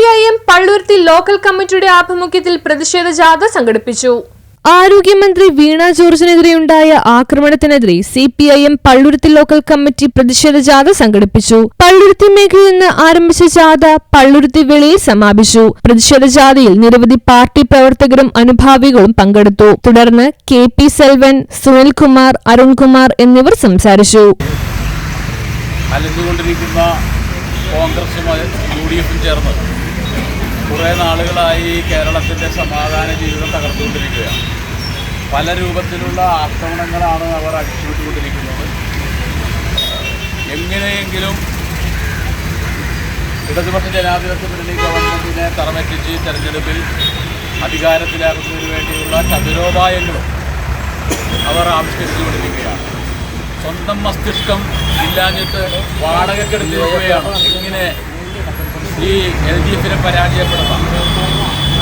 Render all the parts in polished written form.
CPIM Palluruthy local കമ്മിറ്റിയുടെ ആഭിമുഖ്യത്തിൽ പ്രതിഷേധ ജാഥ സംഘടിപ്പിച്ചു. ആരോഗ്യമന്ത്രി വീണ ജോർജിനെതിരെയുണ്ടായ ആക്രമണത്തിനെതിരെ CPIM പള്ളുരുത്തി ലോക്കൽ കമ്മിറ്റി പ്രതിഷേധ ജാഥ സംഘടിപ്പിച്ചു. പള്ളുരുത്തി മേഖലയിൽ നിന്ന് ആരംഭിച്ച ജാഥ പള്ളുരുത്തി വെളിയിൽ സമാപിച്ചു. പ്രതിഷേധ ജാഥയിൽ നിരവധി പാർട്ടി പ്രവർത്തകരും അനുഭാവികളും പങ്കെടുത്തു. തുടർന്ന് KP സെൽവൻ, സുനിൽകുമാർ, അരുൺകുമാർ എന്നിവർ സംസാരിച്ചു. കോൺഗ്രസും UDFും ചേർന്ന് കുറേ നാളുകളായി കേരളത്തിൻ്റെ സമാധാന ജീവിതം തകർത്തുകൊണ്ടിരിക്കുകയാണ്. പല രൂപത്തിലുള്ള ആക്രമണങ്ങളാണ് അവർ അടിച്ചുവിട്ടുകൊണ്ടിരിക്കുന്നത്. എങ്ങനെയെങ്കിലും ഇടതുപക്ഷ ജനാധിപത്യ മുന്നണി ഗവൺമെൻറ്റിനെ തറമെറ്റിച്ച് തെരഞ്ഞെടുപ്പിൽ അധികാരത്തിലാക്കുന്നതിന് വേണ്ടിയുള്ള ചതുരോപായങ്ങളും അവർ ആവിഷ്കരിച്ചുകൊണ്ടിരിക്കുകയാണ്. സ്വന്തം മസ്തിഷ്കം ഇല്ലാഞ്ഞിട്ട് വാടകക്കെടുത്തിരിക്കുകയാണ്. എങ്ങനെ ഈ LDFിനെ പരാജയപ്പെടുത്താം?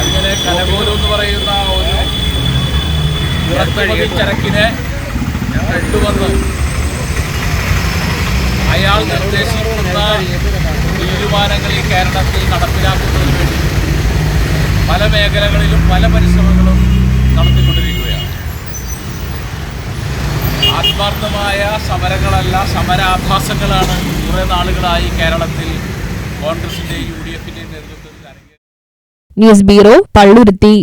അങ്ങനെ കനകോലം എന്ന് പറയുന്ന ഒരു ഇറക്കുമതി ചരക്കിനെ കൊണ്ടുവന്ന് അയാൾ നിർദ്ദേശിക്കുന്ന തീരുമാനങ്ങൾ ഈ കേരളത്തിൽ നടപ്പിലാക്കുന്നതിന് വേണ്ടി പല മേഖലകളിലും പല പരിശ്രമങ്ങളും നടത്തിക്കൊണ്ടിരിക്കുകയാണ്. ആത്മാർത്ഥമായ സമരങ്ങളല്ല, സമരാഭാസങ്ങളാണ് കുറേ നാളുകളായി കേരളത്തിൽ കോൺഗ്രസിന്റെയും UDFിന്റെയും നേതൃത്വത്തിൽ. News bureau, Palluruthy.